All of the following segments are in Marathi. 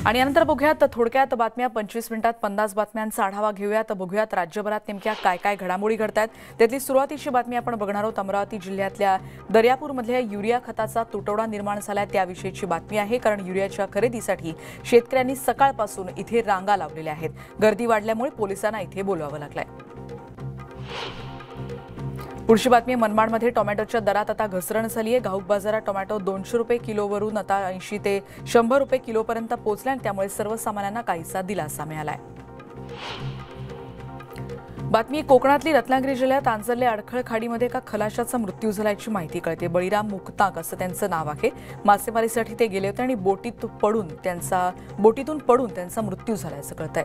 आणि यानंतर बघूयात थोडक्यात बातम्या 25 मिनिटात 50 बातम्यांचा आढावा घेऊयात। बघूयात राज्यभरात नेमक्या काय काय घडामोडी घडतायत। त्यातली सुरुवातीची बातमी आपण बघणार आहोत। अमरावती जिल्ह्यातल्या दर्यापूरमधल्या युरिया खताचा तुटवडा निर्माण झालाय त्याविषयीची बातमी आहे। कारण युरियाच्या खरेदीसाठी शेतकऱ्यांनी सकाळपासून इथे रांगा लावलेल्या आहेत। गर्दी वाढल्यामुळे पोलिसांना इथे बोलवावं लागलंय। पुढची बातमी मनमाडमध्ये टोमॅटोच्या दरात आता घसरण झाली आहे। घाऊक बाजारात टोमॅटो 200 रुपये किलोवरून आता 80 ते 100 रुपये किलोपर्यंत पोहोचले आणि त्यामुळे सर्वसामान्यांना काहीसा दिलासा मिळालाय। बातमी कोकणातली रत्नागिरी जिल्ह्यात आंजर्ले अडखळ खाडीमध्ये एका खलाशाचा मृत्यू झाल्याची माहिती कळते। बळीराम मुक्ताक असं त्यांचं नाव आहे। मासेमारीसाठी ते गेले होते आणि बोटीतून पडून त्यांचा मृत्यू झाल्याचं कळतंय।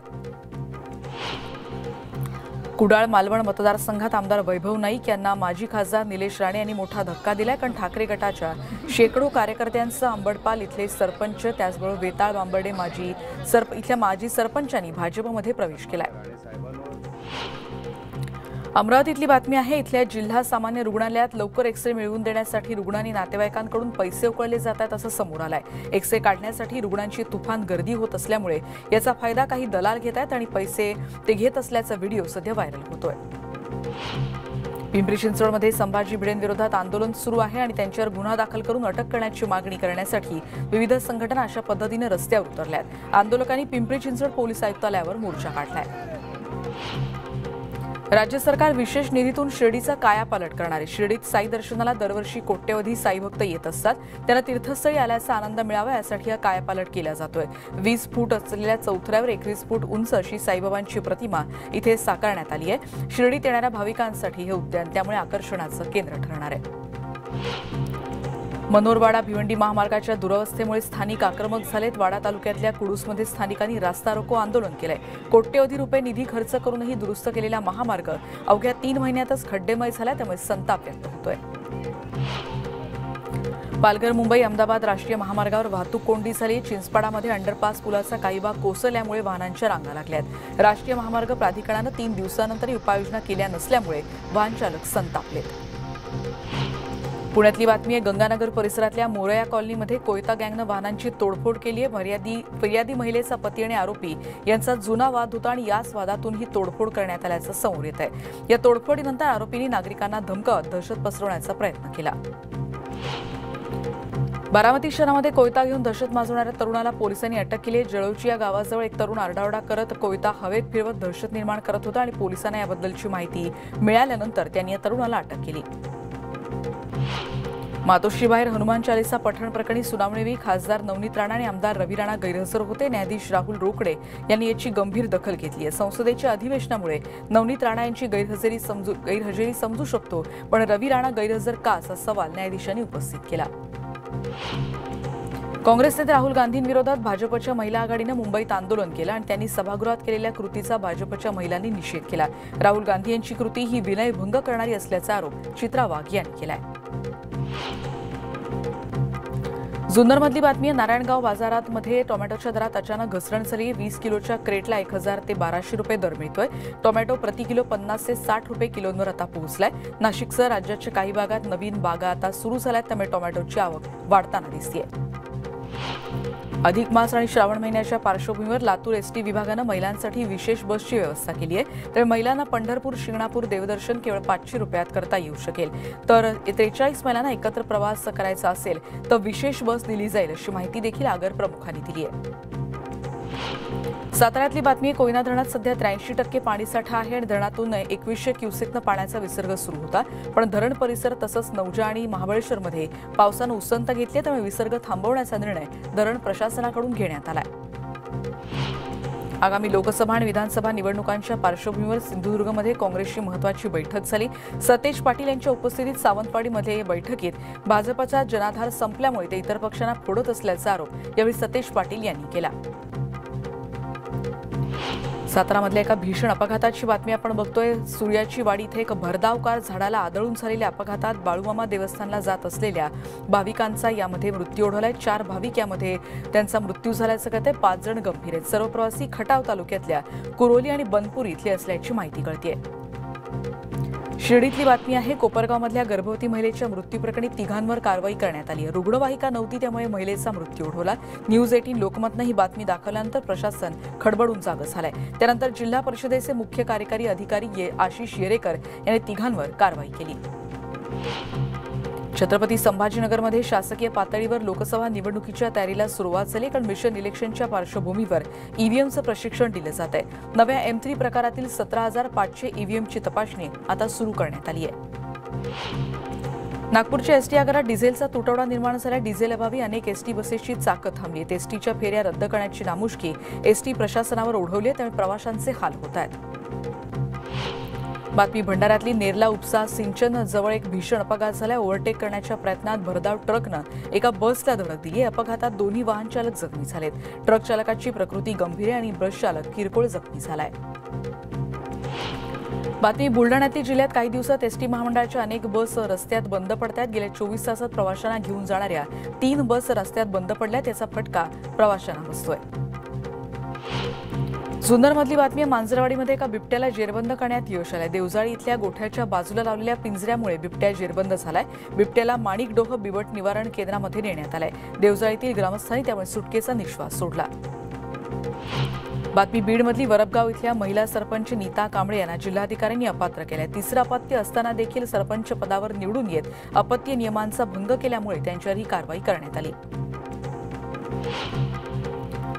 कुडाळ मालवण मतदारसंघात आमदार वैभव नाईक यांना माजी खासदार निलेश राणे यांनी मोठा धक्का दिलाय। कारण ठाकरे गटाच्या शेकडो कार्यकर्त्यांसह अंबडपाल इथले सरपंच त्याचबरोबर वेताळ बांबर्डे इथल्या माजी सरपंचांनी भाजपमध्ये प्रवेश केलाय। अमरावतीतली बातमी आहे। इथल्या जिल्हा सामान्य रुग्णालयात लवकर एक्सरे मिळवून देण्यासाठी रुग्णांनी नातेवाईकांकडून पैसे उकळले जातात असं समोर आलंय। एक्सरे काढण्यासाठी रुग्णांची तुफान गर्दी होत असल्यामुळे याचा फायदा काही दलाल घेत आहेत आणि पैसे ते घेत असल्याचा व्हिडिओ सध्या व्हायरल होतोय। पिंपरी चिंचवडमध्ये संभाजी भिडेंविरोधात आंदोलन सुरू आहे आणि त्यांच्यावर गुन्हा दाखल करून अटक करण्याची मागणी करण्यासाठी विविध संघटना अशा पद्धतीने रस्त्यावर उतरल्यात। आंदोलकांनी पिंपरी चिंचवड पोलीस आयुक्तालयावर मोर्चा काढलाय। राज्य सरकार विशेष निधीतून शिर्डीचा कायापालट करणार आहे। शिर्डीत साई दर्शनाला दरवर्षी कोट्यवधी साई भक्त येत असतात। त्यांना तीर्थस्थळी आल्याचा आनंद मिळावा यासाठी हा कायापालट केला जातोय। 20 फूट असलेल्या चौथऱ्यावर 21 फूट उंच अशी साईबाबांची प्रतिमा इथे साकारण्यात आली आहे। शिर्डीत येणाऱ्या भाविकांसाठी हे उद्यान त्यामुळे आकर्षणाचं केंद्र ठरणार आहे। मनोरवाडा भिवंडी महामार्गाच्या दुरवस्थेमुळे स्थानिक आक्रमक झालेत। वाडा तालुक्यातल्या कुडूसमध्ये स्थानिकांनी रास्ता रोको आंदोलन केलंय। कोट्यवधी रुपये निधी खर्च करूनही दुरुस्त केलेला महामार्ग अवघ्या 3 महिन्यातच खड्डेमय झाला त्यामुळे संताप व्यक्त होतोय। पालघर मुंबई अहमदाबाद राष्ट्रीय महामार्गावर वाहतूक कोंडी झाली। चिंचपाडामध्ये अंडरपास पुलाचा काही भाग कोसळल्यामुळे वाहनांच्या रांगा लागल्यात। राष्ट्रीय महामार्ग प्राधिकरणानं 3 दिवसानंतरही उपाययोजना केल्या नसल्यामुळे वाहन चालक संतापलेत। पुण्यातली बातमी आहे। गंगानगर परिसरातल्या मोरया कॉलनीमध्ये कोयता गँगनं वाहनांची तोडफोड केली आहे। फिर्यादी महिलेचा पती आणि आरोपी यांचा जुना वाद होता आणि याच वादातून ही तोडफोड करण्यात आल्याचं समोर येत आहे। या तोडफोडीनंतर आरोपींनी नागरिकांना धमकावत दहशत पसरवण्याचा प्रयत्न केला। बारामती शहरामध्ये कोयता घेऊन दहशत माजवणाऱ्या तरुणाला पोलिसांनी अटक केली आहे। जळोची या गावाजवळ एक तरुण आरडाओरडा करत कोयता हवेत फिरवत दहशत निर्माण करत होता आणि पोलिसांना याबद्दलची माहिती मिळाल्यानंतर त्यांनी या तरुणाला अटक केली। मातोश्रीबाहेर हनुमान चालीसा पठण प्रकरणी सुनावणीवेळी खासदार नवनीत राणा आणि आमदार रवी राणा गैरहजर होते। न्यायाधीश राहुल रोकडे यांनी याची गंभीर दखल घेतली आहे। संसदेच्या अधिवेशनामुळे नवनीत राणा यांची गैरहजेरी समजू शकतो, पण रवी राणा गैरहजर का असा सवाल न्यायाधीशांनी उपस्थित केला। काँग्रेस नेते राहुल गांधींविरोधात भाजपच्या महिला आघाडीनं मुंबईत आंदोलन केलं आणि त्यांनी सभागृहात केलेल्या कृतीचा भाजपच्या महिलांनी निषेध केला। राहुल गांधी यांची कृती ही विनयभंग करणारी असल्याचा आरोप चित्रा वाघ यांनी केलाय। जुन्नरमधली बातमी आहे। नारायणगाव बाजारामध्ये टोमॅटोच्या दरात अचानक घसरण झाली। 20 किलोच्या क्रेटला 1000 ते 1200 रुपये दर मिळतोय। टोमॅटो प्रति किलो 50 ते 60 रुपये किलोवर आता पोहोचलाय। नाशिकसह राज्याच्या काही भागात नवीन बागा आता सुरू झाल्यात त्यामुळे टोमॅटोची आवक वाढताना दिसतेय। अधिक मास आणि श्रावण महिन्याच्या पार्श्वभूमीवर लातूर एसटी विभागानं महिलांसाठी विशेष बसची व्यवस्था केली आहे। तर महिलांना पंढरपूर शिंगणापूर देवदर्शन केवळ 500 रुपयात करता येऊ शकेल। तर 43 महिलांना एकत्र प्रवास करायचा असेल तर विशेष बस दिली जाईल अशी माहिती देखील आगर प्रमुखांनी दिली आहे। साताऱ्यातली बातमी आहे। कोयना धरणात सध्या 83% पाणीसाठा आहे आणि धरणातून 2100 क्युसेकनं पाण्याचा विसर्ग सुरू होता, पण धरण परिसर तसंच नौजा आणि महाबळेश्वरमध्ये पावसानं उसंत घेतली त्यामुळे विसर्ग थांबवण्याचा निर्णय धरण प्रशासनाकडून घेण्यात आलाय। आगामी लोकसभा आणि विधानसभा निवडणुकांच्या पार्श्वभूमीवर सिंधुदुर्गमध्ये काँग्रेसची महत्त्वाची बैठक झाली। सतेज पाटील यांच्या उपस्थितीत सावंतवाडीमध्ये या बैठकीत भाजपचा जनाधार संपल्यामुळे ते इतर पक्षांना फोडत असल्याचा आरोप यावेळी सतेज पाटील यांनी केला। सातारामधल्या एका भीषण अपघाताची बातमी आपण बघतोय। सूर्याची वाडी इथे एक भरधाव कार झाडाला आदळून झालेल्या अपघातात बाळूमामा देवस्थानला जात असलेल्या भाविकांचा यामध्ये मृत्यू ओढवलाय। 4 भाविक यामध्ये त्यांचा मृत्यू झाल्याचं कळतंय। 5 जण गंभीर आहेत। सर्व प्रवासी खटाव तालुक्यातल्या कुरोली आणि बनपूर इथले असल्याची माहिती कळतेय। शिर्डीतली बातमी आहे. कोपरगावमधल्या गर्भवती महिलेच्या मृत्यूप्रकरणी तिघांवर कारवाई करण्यात आली आहे. रुग्णवाहिका नव्हती त्यामुळे महिलेचा मृत्यू ओढवला. न्यूज 18 लोकमतनं ही बातमी दाखवल्यानंतर प्रशासन खडबडून जागं झालंय. त्यानंतर जिल्हा परिषदेचे मुख्य कार्यकारी अधिकारी आशिष येरेकर यांनी तिघांवर कारवाई केली. छत्रपती संभाजीनगरमध्ये शासकीय पातळीवर लोकसभा निवडणुकीच्या तयारीला सुरुवात झाली. कारण मिशन इलेक्शनच्या पार्श्वभूमीवर ईव्हीएमचं प्रशिक्षण दिलं जात आहे. नव्या M3 प्रकारातील 17,500 ईव्हीएमची तपासणी आता सुरू करण्यात आली आहे. नागपूरच्या एसटी आगारात डिझेलचा तुटवडा निर्माण झाला. डिझेलअभावी अनेक एसटी बसेसची चाकं थांबली. एसटीच्या फेऱ्या रद्द करण्याची नामुष्की एसटी प्रशासनावर ओढवली आहे. त्यामुळे प्रवाशांचे हाल होत आहेत. बातमी भंडाऱ्यातली नेरला उपसा सिंचन जवळ एक भीषण अपघात झाला. ओव्हरटेक करण्याच्या प्रयत्नात भरधाव ट्रकनं एका बसला धडक दिली. अपघातात दोन्ही वाहन चालक जखमी झालेत. ट्रक चालकाची प्रकृती गंभीर आहे आणि बस चालक किरकोळ जखमी झालाय. बातमी बुलढाण्यातील जिल्ह्यात काही दिवसात एसटी महामंडळाच्या अनेक बस रस्त्यात बंद पडतात. गेल्या 24 तासात प्रवाशांना घेऊन जाणाऱ्या 3 बस रस्त्यात बंद पडल्या. त्याचा फटका प्रवाशांना बसतोय. जुन्नरमधली बातमी. मांजरवाडीमध्ये एका बिबट्याला जेरबंद करण्यात यश आलंय. देवजाळी इथल्या गोठ्याच्या बाजूला लावलेल्या पिंजऱ्यामुळे बिबट्या जेरबंद झालाय. बिबट्याला माणिकडोह बिबट निवारण केंद्रामध्ये नेण्यात आलंय. देवजाळीतील ग्रामस्थांनी त्यामुळे सुटकेचा निश्वास सोडला. बातमी बीडमधली वरपगाव इथल्या महिला सरपंच नीता कांबळे यांना जिल्हाधिकाऱ्यांनी अपात्र केलंय. तिसरं अपत्य असताना देखील सरपंच पदावर निवडून येत अपत्य नियमांचा भंग केल्यामुळे त्यांच्यावर ही कारवाई करण्यात आली.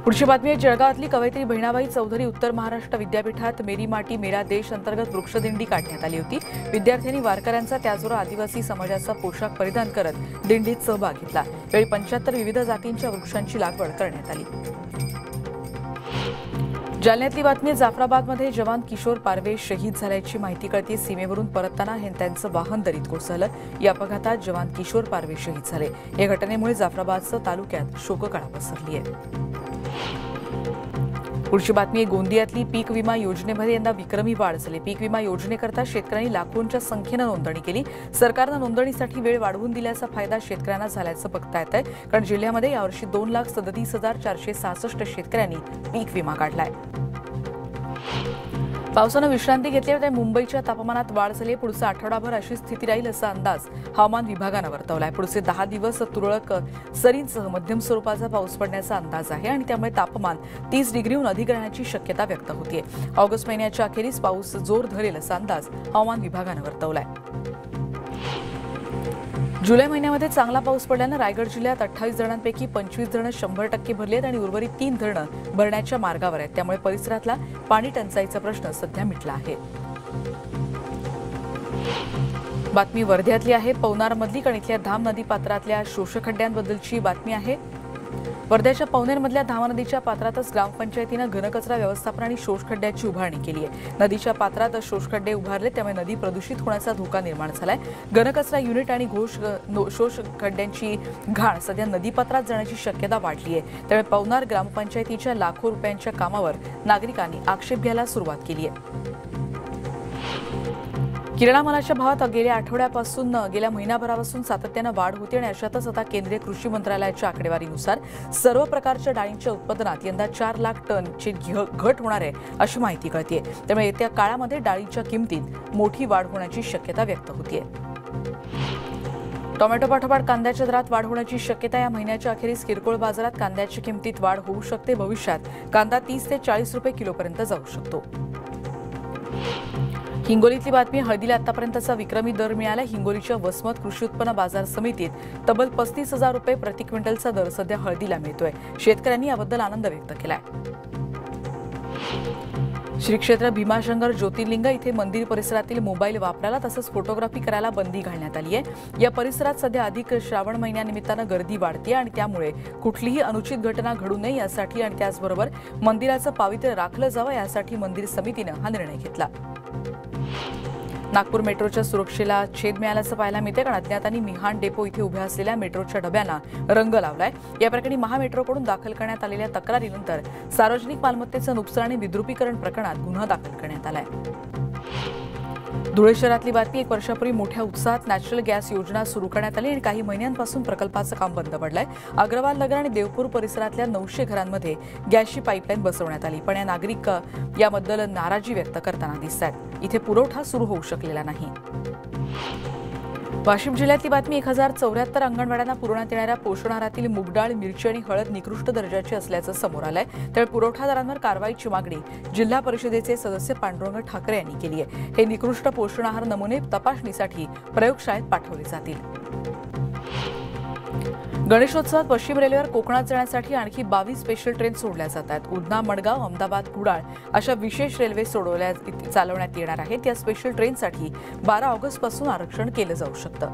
पुढची बातमी आहे. जळगावातली कवयित्री बहिणाबाई चौधरी उत्तर महाराष्ट्र विद्यापीठात मेरी माटी मेरा देश अंतर्गत वृक्षदिंडी काढण्यात आली होती. विद्यार्थ्यांनी वारकऱ्यांचा त्याचबरोबर आदिवासी समाजाचा पोशाख परिधान करत दिंडीत सहभाग घेतला. यावेळी 75 विविध जातींच्या वृक्षांची लागवड करण्यात आली. जालन्यातली बातमी. जाफराबादमध्ये जवान किशोर पारवे शहीद झाल्याची माहिती कळते. सीमेवरून परतताना त्यांचं वाहन दरीत कोसळलं. या अपघातात जवान किशोर पारवे शहीद झाले. या घटनेमुळे जाफराबादचं तालुक्यात शोककळा पसरली आहे. पुढची बातमी. गोंदियातली पीक विमा योजनेमध्ये यंदा विक्रमी वाढ झाली. पीक विमा योजनेकरता शेतकऱ्यांनी लाखोंच्या संख्येनं नोंदणी केली. सरकारनं नोंदणीसाठी वेळ वाढवून दिल्याचा फायदा शेतकऱ्यांना झाल्याचं बघता येत आहे. कारण जिल्ह्यामध्ये यावर्षी 2,37,466 शेतकऱ्यांनी पीक विमा काढलाय. पावसानं विश्रांती घेतली आहे. मुंबईच्या तापमानात वाढ झाली. पुढचा आठवडाभर अशी स्थिती राहील असा अंदाज हवामान विभागानं वर्तवलाय. पुढचे 10 दिवस तुरळक सरींसह मध्यम स्वरूपाचा पाऊस पडण्याचा अंदाज आहे आणि त्यामुळे तापमान 30 डिग्रीहून अधिक राहण्याची शक्यता व्यक्त होतीये. ऑगस्ट महिन्याच्या अखेरीस पाऊस जोर धरेल असा अंदाज हवामान विभागानं वर्तवलाय. जुलै महिन्यामध्ये चांगला पाऊस पडल्यानं रायगड जिल्ह्यात 28 धरणांपैकी 25 धरणं 100% भरली आहेत आणि उर्वरित 3 धरणं भरण्याच्या मार्गावर आहेत. त्यामुळे परिसरातला पाणी टंचाईचा प्रश्न सध्या मिटला आहे. बातमी वर्ध्यातली आहे. पवनारमधली कणितल्या धाम नदी पात्रातल्या शोषखड्ड्यांबद्दलची बातमी आहे. वर्ध्याच्या पवनेरमधल्या धामा नदीच्या पात्रातच ग्रामपंचायतीनं घनकचरा व्यवस्थापन आणि शोषखड्ड्याची उभारणी केली आहे. नदीच्या पात्रात शोषखड्डे उभारले त्यामुळे नदी प्रदूषित होण्याचा धोका निर्माण झालाय. घनकचरा युनिट आणि शोषखड्ड्यांची घाण सध्या नदीपात्रात जाण्याची शक्यता वाढली आहे. त्यामुळे पवनार ग्रामपंचायतीच्या लाखो रुपयांच्या कामावर नागरिकांनी आक्षेप घ्यायला सुरुवात केली आहे. किराणा मालाच्या भावात गेल्या महिनाभरापासून सातत्यानं वाढ होती आणि अशातच आता केंद्रीय कृषी मंत्रालयाच्या आकडेवारीनुसार सर्व प्रकारच्या डाळींच्या उत्पादनात यंदा 4 लाख टनची घट होणार आहे अशी माहिती कळते. त्यामुळे येत्या काळामध्ये डाळींच्या किमतीत मोठी वाढ होण्याची शक्यता व्यक्त होतीये. टोमॅटो पाठोपाठ कांद्याच्या दरात वाढ होण्याची शक्यता. या महिन्याच्या अखेरीस किरकोळ बाजारात कांद्याच्या किमतीत वाढ होऊ शकते. भविष्यात कांदा 30 ते 40 रुपये किलोपर्यंत जाऊ शकतो. हिंगोलीतली बातमी. हळदीला आतापर्यंतचा विक्रमी दर मिळाला. हिंगोलीच्या वसमत कृषी उत्पन्न बाजार समितीत तब्बल 35,000 रुपये प्रति क्विंटलचा दर सध्या हळदीला मिळतोय. शेतकऱ्यांनी याबद्दल आनंद व्यक्त केलाय. श्री क्षेत्र भीमाशंकर ज्योतिर्लिंग इथे मंदिर परिसरातील मोबाईल वापरायला तसंच फोटोग्राफी करायला बंदी घालण्यात आली आहे. या परिसरात सध्या अधिक श्रावण महिन्यानिमित्तानं गर्दी वाढते आणि त्यामुळे कुठलीही अनुचित घटना घडू नये यासाठी आणि त्याचबरोबर मंदिराचं पावित्र्य राखलं जावं यासाठी मंदिर समितीनं हा निर्णय घेतला. नागपूर मेट्रोच्या सुरक्षेला छेद मिळाल्याचं पाहायला मिळते. कारण अज्ञातांनी मिहान डेपो इथे उभ्या असलेल्या मेट्रोच्या डब्यांना रंग लावलाय. या प्रकरणी महामेट्रोकडून दाखल करण्यात आलेल्या तक्रारीनंतर सार्वजनिक मालमत्तेचं नुकसान आणि विद्रुपीकरण प्रकरणात गुन्हा दाखल करण्यात आलाय. धुळे शहरातली बातमी. 1 वर्षापूर्वी मोठ्या उत्साहात नॅचरल गॅस योजना सुरू करण्यात आली आणि काही महिन्यांपासून प्रकल्पाचं काम बंद पडलंय. अग्रवाल नगर आणि देवपूर परिसरातल्या 900 घरांमध्ये गॅसची पाईपलाईन बसवण्यात आली, पण या नागरिक याबद्दल नाराजी व्यक्त करताना दिसतात. इथे पुरवठा सुरू होऊ शकलेला नाही. वाशिम जिल्ह्यातली बातमी. 1074 अंगणवाड्यांना पुरवण्यात येणाऱ्या पोषण आहारातील मूगडाळ, मिरची आणि हळद निकृष्ट दर्जाची असल्याचं समोर आलंय. त्यामुळे पुरवठादारांवर कारवाईची मागणी जिल्हा परिषदेचे सदस्य पांडुरंग ठाकरे यांनी केली आहे. हे निकृष्ट पोषण आहार नमुने तपासणीसाठी प्रयोगशाळेत पाठवले जातील. गणेशोत्सवात पश्चिम रेल्वेवर कोकणात जाण्यासाठी आणखी 22 स्पेशल ट्रेन सोडल्या जात आहेत. उधना, मडगाव, अहमदाबाद, कुडाळ अशा विशेष रेल्वे चालवण्यात येणार आहेत. या स्पेशल ट्रेनसाठी 12 ऑगस्टपासून आरक्षण केलं जाऊ शकतं.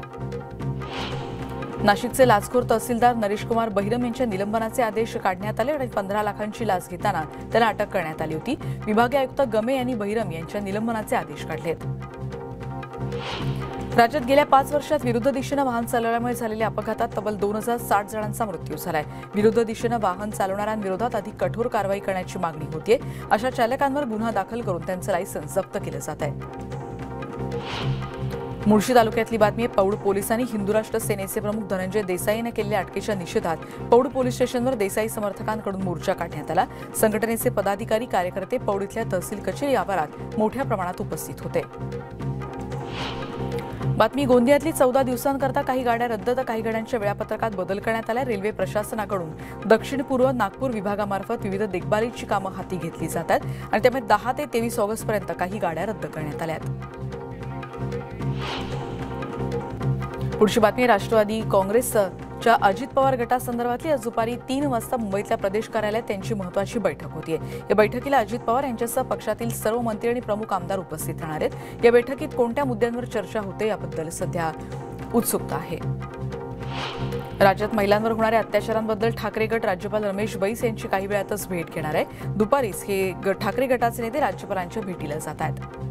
नाशिकचे लाचखोर तहसीलदार नरेश कुमार बहिरम यांच्या निलंबनाचे आदेश काढण्यात आले आणि 15 लाखांची लाच घेताना त्यांना अटक करण्यात आली होती. विभागीय आयुक्त गमे यांनी बहिरम यांच्या निलंबनाचे आदेश काढलेत. राज्यात गेल्या 5 वर्षात विरुद्ध दिशेनं वाहन चालवल्यामुळे झालेल्या अपघातात तब्बल 2060 जणांचा मृत्यू झालाय. विरुद्ध दिशेनं वाहन चालवणाऱ्यांविरोधात अधिक कठोर कारवाई करण्याची मागणी होतीये. अशा चालकांवर गुन्हा दाखल करून त्यांचं लायसन्स जप्त केलं जात आहे. मुळशी तालुक्यातली बातमी. पौड पोलिसांनी हिंदू राष्ट्र सेनेचे प्रमुख धनंजय देसाई यांना केलेल्या अटकेच्या निषेधात पौड पोलीस स्टेशनवर देसाई समर्थकांकडून मोर्चा काढण्यात आला. संघटनेचे पदाधिकारी, कार्यकर्ते पौड इथल्या तहसील कचेरी आवारात मोठ्या प्रमाणात उपस्थित होते. बातमी. गोंदियातली 14 दिवसांकरता काही गाड्या रद्द तर काही गाड्यांच्या वेळापत्रकात बदल करण्यात आला. रेल्वे प्रशासनाकडून दक्षिण पूर्व नागपूर विभागामार्फत विविध देखभालीची कामं हाती घेतली जातात आणि त्यामुळे 10 ते 23 ऑगस्टपर्यंत काही गाड्या रद्द करण्यात आल्या. पुढची बातमी. राष्ट्रवादी काँग्रेसच्या अजित पवार गटासंदर्भातली आज दुपारी 3 वाजता मुंबईतल्या प्रदेश कार्यालयात त्यांची महत्त्वाची बैठक होतीये. या बैठकीला अजित पवार यांच्यासह पक्षातील सर्व मंत्री आणि प्रमुख आमदार उपस्थित राहणार आहेत. या बैठकीत कोणत्या मुद्द्यांवर चर्चा होते याबद्दल सध्या उत्सुकता आहे. राज्यात महिलांवर होणाऱ्या अत्याचारांबद्दल ठाकरे गट राज्यपाल रमेश बैस यांची काही वेळातच भेट घेणार आहे. दुपारीच हे ठाकरे गटाचे नेते राज्यपालांच्या भेटीला जात आहेत.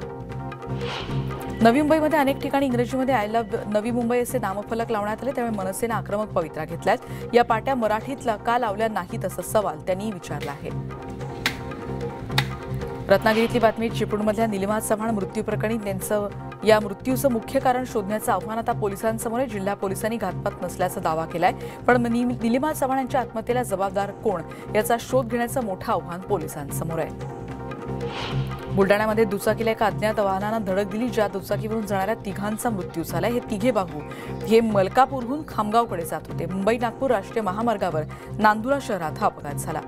नवी मुंबईमध्ये अनेक ठिकाणी इंग्रजीमध्ये आय लव्ह नवी मुंबई असे नामफलक लावण्यात आले. त्यामुळे मनसेनं आक्रमक पवित्रा घेतल्यात. या पाट्या मराठीत का लावल्या नाहीत असा सवाल त्यांनी विचारला आहे. रत्नागिरीतली बातमी. चिपळूणमधल्या निलिमा चव्हाण मृत्यू प्रकरणी या मृत्यूचं मुख्य कारण शोधण्याचं आव्हान आता पोलिसांसमोर आहे. जिल्हा पोलिसांनी घातपात नसल्याचा दावा केलाय, पण निलिमा चव्हाण यांच्या आत्महत्येला जबाबदार कोण याचा शोध घेण्याचं मोठं आव्हान पोलिसांसमोर आहे. बुलडाण्यामध्ये दुचाकीला एका अज्ञात वाहनानं धडक दिली, ज्या दुचाकीवरून जाणाऱ्या तिघांचा मृत्यू झाला. हे तिघे भाऊ हे मलकापूरहून खामगावकडे जात होते. मुंबई नागपूर राष्ट्रीय महामार्गावर नांदुरा शहरात हा अपघात झाला.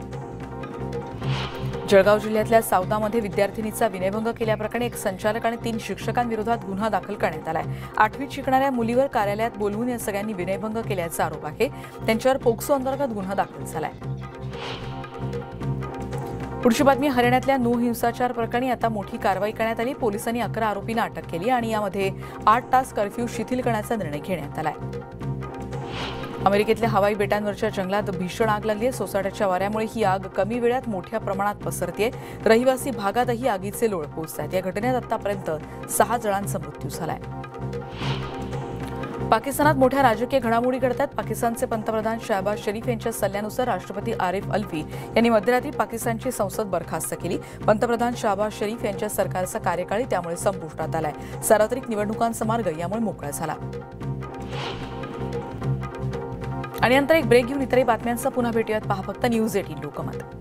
जळगाव जिल्ह्यातल्या सावदामध्ये विद्यार्थिनीचा विनयभंग केल्याप्रकरणी एक संचालक आणि 3 शिक्षकांविरोधात गुन्हा दाखल करण्यात आलाय. 8वीत शिकणाऱ्या मुलीवर कार्यालयात बोलवून या सगळ्यांनी विनयभंग केल्याचा आरोप आहे. त्यांच्यावर पोक्सो अंतर्गत गुन्हा दाखल झालाय. पुढची बातमी. हरियाणातल्या नू हिंसाचार प्रकरणी आता मोठी कारवाई करण्यात आली. पोलिसांनी 11 आरोपींना अटक केली आणि यामध्ये 8 तास कर्फ्यू शिथिल करण्याचा निर्णय घेण्यात आलाय. अमेरिकेतल्या हवाई बेटांवरच्या जंगलात भीषण आग लागली आहे. सोसाट्याच्या वाऱ्यामुळे ही आग कमी वेळात मोठ्या प्रमाणात पसरतेय. रहिवासी भागातही आगीचे लोळ पोहोचत आहेत. या घटनेत आतापर्यंत 6 जणांचा मृत्यू झालाय. पाकिस्तानात मोठ्या राजकीय घडामोडी घडतात. पाकिस्तानचे पंतप्रधान शहबाज शरीफ यांच्या सल्ल्यानुसार राष्ट्रपती आरिफ अल्वी यांनी मध्यरात्री पाकिस्तानची संसद बरखास्त केली. पंतप्रधान शहबाज शरीफ यांच्या सरकारचा कार्यकाळ त्यामुळे संपुष्टात आलाय. सार्वत्रिक निवडणुकांचा मार्ग यामुळे मोकळा झाला. आणि नंतर एक ब्रेक घेऊन इतरही बातम्यांचा पुन्हा भेटूयात. पहा फक्त न्यूज 18 लोकमत.